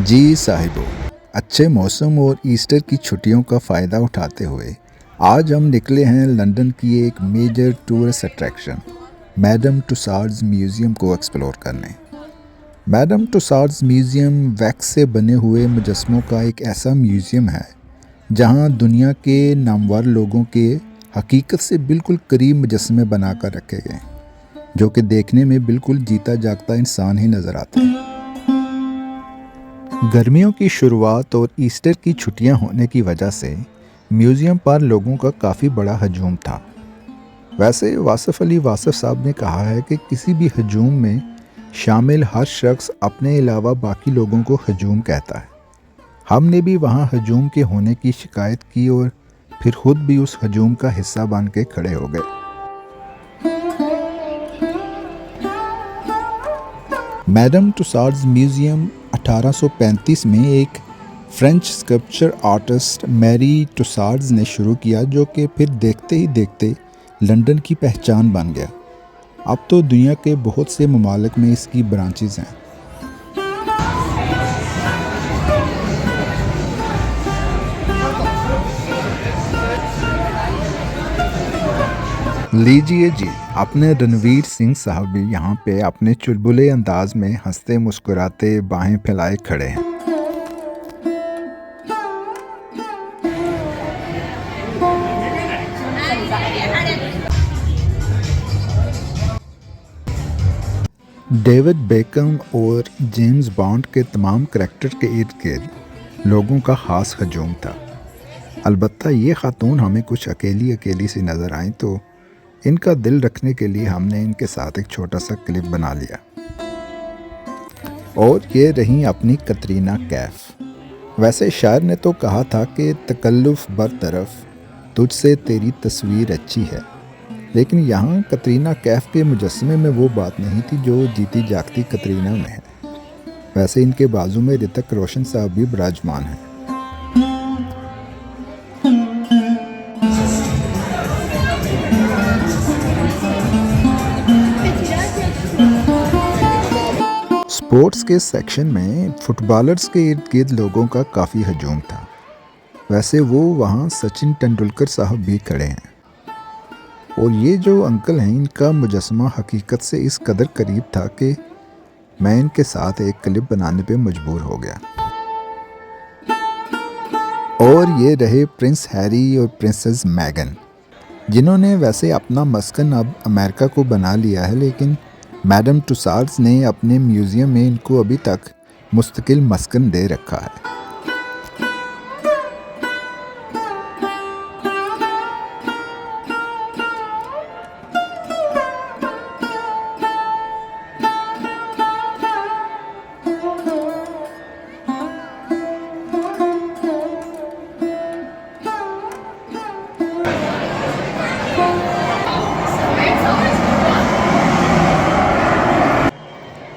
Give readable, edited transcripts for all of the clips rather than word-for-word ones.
जी साहिबो, अच्छे मौसम और ईस्टर की छुट्टियों का फ़ायदा उठाते हुए आज हम निकले हैं लंदन की एक major tourist attraction Madame Tussauds museum को एक्सप्लोर करने। मैडम तुसाड्स म्यूज़ियम वैक्स से बने हुए मुजस्मों का एक ऐसा म्यूज़ियम है जहां दुनिया के नामवर लोगों के हकीकत से बिल्कुल करीब मुजस्मे बनाकर रखे गए, जो कि देखने में बिल्कुल जीता जागता इंसान ही नज़र आता है। गर्मियों की शुरुआत और ईस्टर की छुट्टियां होने की वजह से म्यूज़ियम पर लोगों का काफ़ी बड़ा हजूम था। वैसे वासिफ़ अली वासिफ़ साहब ने कहा है कि किसी भी हजूम में शामिल हर शख्स अपने अलावा बाकी लोगों को हजूम कहता है। हमने भी वहाँ हजूम के होने की शिकायत की और फिर खुद भी उस हजूम का हिस्सा बन के खड़े हो गए। मैडम तुसाड्स म्यूज़ियम 1835 में एक फ्रेंच स्कल्पचर आर्टिस्ट मैरी तुसाड्स ने शुरू किया, जो कि फिर देखते ही देखते लंदन की पहचान बन गया। अब तो दुनिया के बहुत से ममालिक में इसकी ब्रांचेस हैं। लीजिए जी, अपने रणवीर सिंह साहब भी यहाँ पे अपने चुलबुले अंदाज में हंसते मुस्कुराते बाहें फैलाए खड़े हैं। डेविड बेकम और जेम्स बॉन्ड के तमाम करैक्टर के इर्द गिर्द लोगों का ख़ास हजूम था। अलबत्ता ये ख़ातून हमें कुछ अकेली अकेली सी नज़र आईं, तो इनका दिल रखने के लिए हमने इनके साथ एक छोटा सा क्लिप बना लिया। और ये रही अपनी कतरीना कैफ। वैसे शायर ने तो कहा था कि तकल्लुफ़ बरतरफ, तुझसे तेरी तस्वीर अच्छी है, लेकिन यहाँ कतरीना कैफ के मुजस्मे में वो बात नहीं थी जो जीती जागती कतरीना में है। वैसे इनके बाजू में ऋतिक रोशन साहब भी विराजमान हैं। स्पोर्ट्स के सेक्शन में फुटबॉलर्स के इर्द गिर्द लोगों का काफ़ी हजूम था। वैसे वो वहाँ सचिन तेंदुलकर साहब भी खड़े हैं, और ये जो अंकल हैं इनका मुजस्मा हकीकत से इस कदर करीब था कि मैं इनके साथ एक क्लिप बनाने पे मजबूर हो गया। और ये रहे प्रिंस हैरी और प्रिंसेस मैगन, जिन्होंने वैसे अपना मस्कन अब अमेरिका को बना लिया है, लेकिन मैडम तुसाड्स ने अपने म्यूज़ियम में इनको अभी तक मुस्तकिल मस्कन दे रखा है।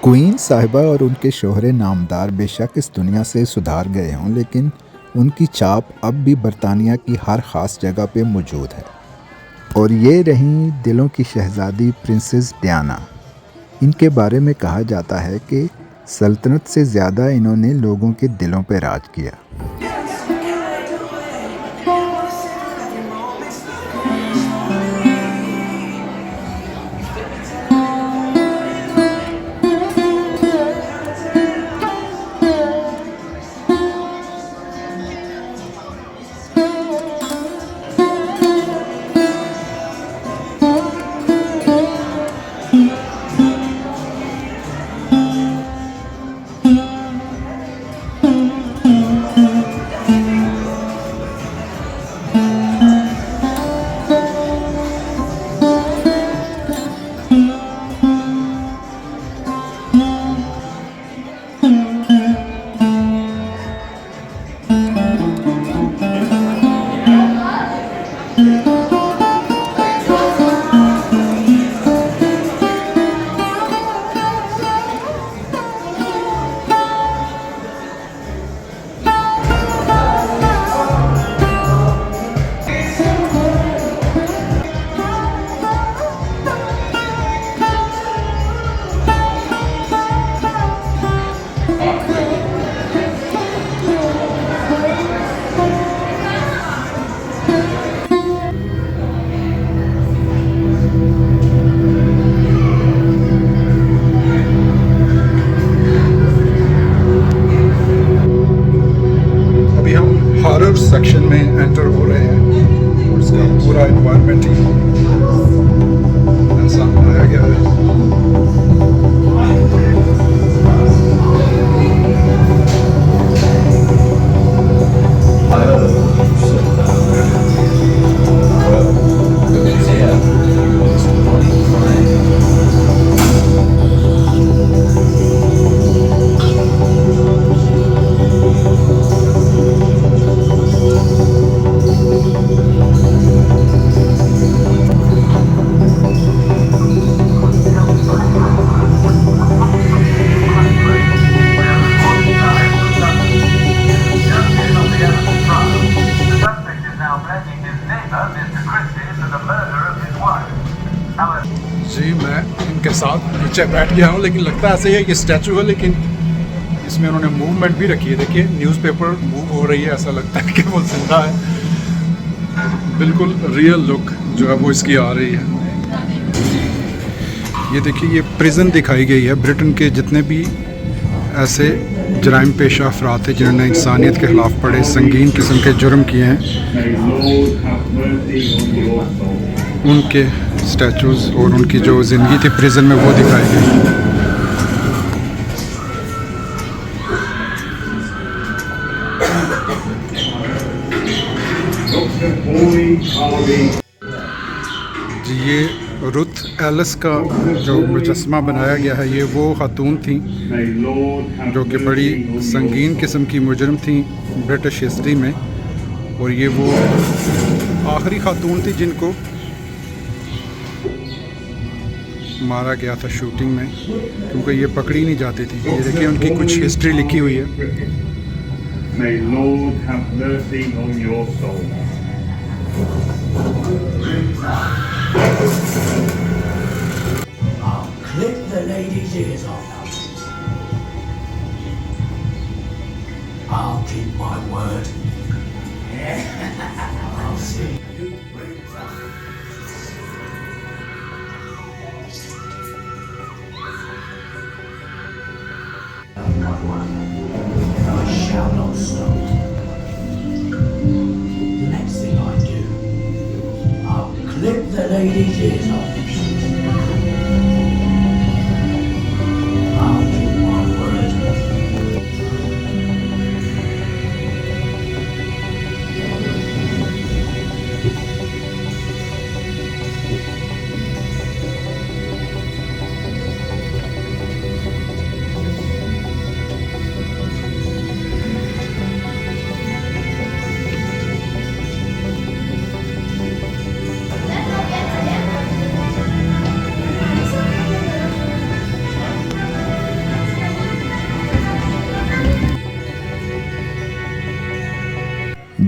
क्वीन साहिबा और उनके शोहरे नामदार बेशक इस दुनिया से सुधार गए हों, लेकिन उनकी छाप अब भी बरतानिया की हर ख़ास जगह पे मौजूद है। और ये रहीं दिलों की शहज़ादी प्रिंसेस डायना। इनके बारे में कहा जाता है कि सल्तनत से ज़्यादा इन्होंने लोगों के दिलों पे राज किया। जी मैं इनके साथ नीचे बैठ गया हूँ, लेकिन लगता ऐसे ही है ये स्टैचू है, लेकिन इसमें उन्होंने मूवमेंट भी रखी है। देखिए न्यूज़पेपर मूव हो रही है, ऐसा लगता है कि वो जिंदा है। बिल्कुल रियल लुक जो है वो इसकी आ रही है। ये देखिए ये प्रिजन दिखाई गई है। ब्रिटेन के जितने भी ऐसे जराइम पेशा अफराद थे जिन्होंने इंसानियत के ख़िलाफ़ बड़े संगीन किस्म के जुर्म किए हैं, उनके स्टैचूज़ और उनकी जो ज़िंदगी थी प्रिजन में वो दिखाई गई। जी ये रुथ एलिस का जो मुजस्समा बनाया गया है, ये वो खातून थी जो कि बड़ी संगीन किस्म की मुजरम थी ब्रिटिश हिस्ट्री में, और ये वो आखिरी खातून थी जिनको मारा गया था शूटिंग में, क्योंकि ये पकड़ी नहीं जाती थी। ये देखिए उनकी कुछ हिस्ट्री लिखी हुई है। May Lord have mercy on your soul. I'll clip the lady's ears off. I'll keep my word. I'll see you brings up. My word. I shall not stop. The next thing I do, I'll clip the lady's ears off. I'll keep my word.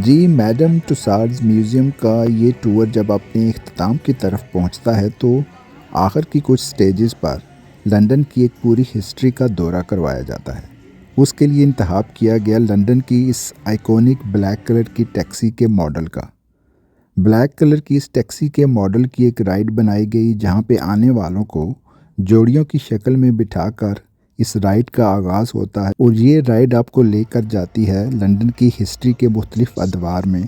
जी Madame Tussauds museum का ये tour जब अपने इख्तिताम की तरफ पहुंचता है तो आखिर की कुछ स्टेजेस पर लंदन की एक पूरी हिस्ट्री का दौरा करवाया जाता है। उसके लिए इंतखाब किया गया लंदन की इस आइकॉनिक ब्लैक कलर की टैक्सी के मॉडल का। ब्लैक कलर की इस टैक्सी के मॉडल की एक राइड बनाई गई जहां पे आने वालों को जोड़ियों की शक्ल में बिठाकर इस राइड का आगाज़ होता है, और ये राइड आपको लेकर जाती है लंदन की हिस्ट्री के मुख्तलिफ़ अदवार में,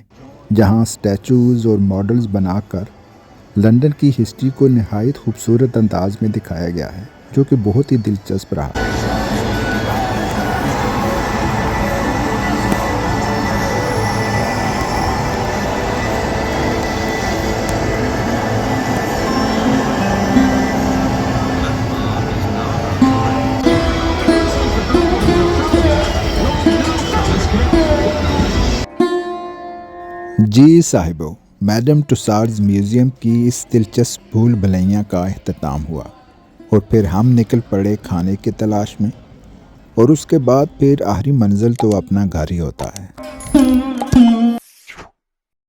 जहां स्टैचूज़ और मॉडल्स बनाकर लंदन की हिस्ट्री को नहायत खूबसूरत अंदाज में दिखाया गया है, जो कि बहुत ही दिलचस्प रहा। जी साहिबो, मैडम तुसाड्स म्यूज़ियम की इस दिलचस्प भूल भुलैया का अख्तिताम हुआ, और फिर हम निकल पड़े खाने की तलाश में, और उसके बाद फिर आखिरी मंजिल तो अपना घर ही होता है।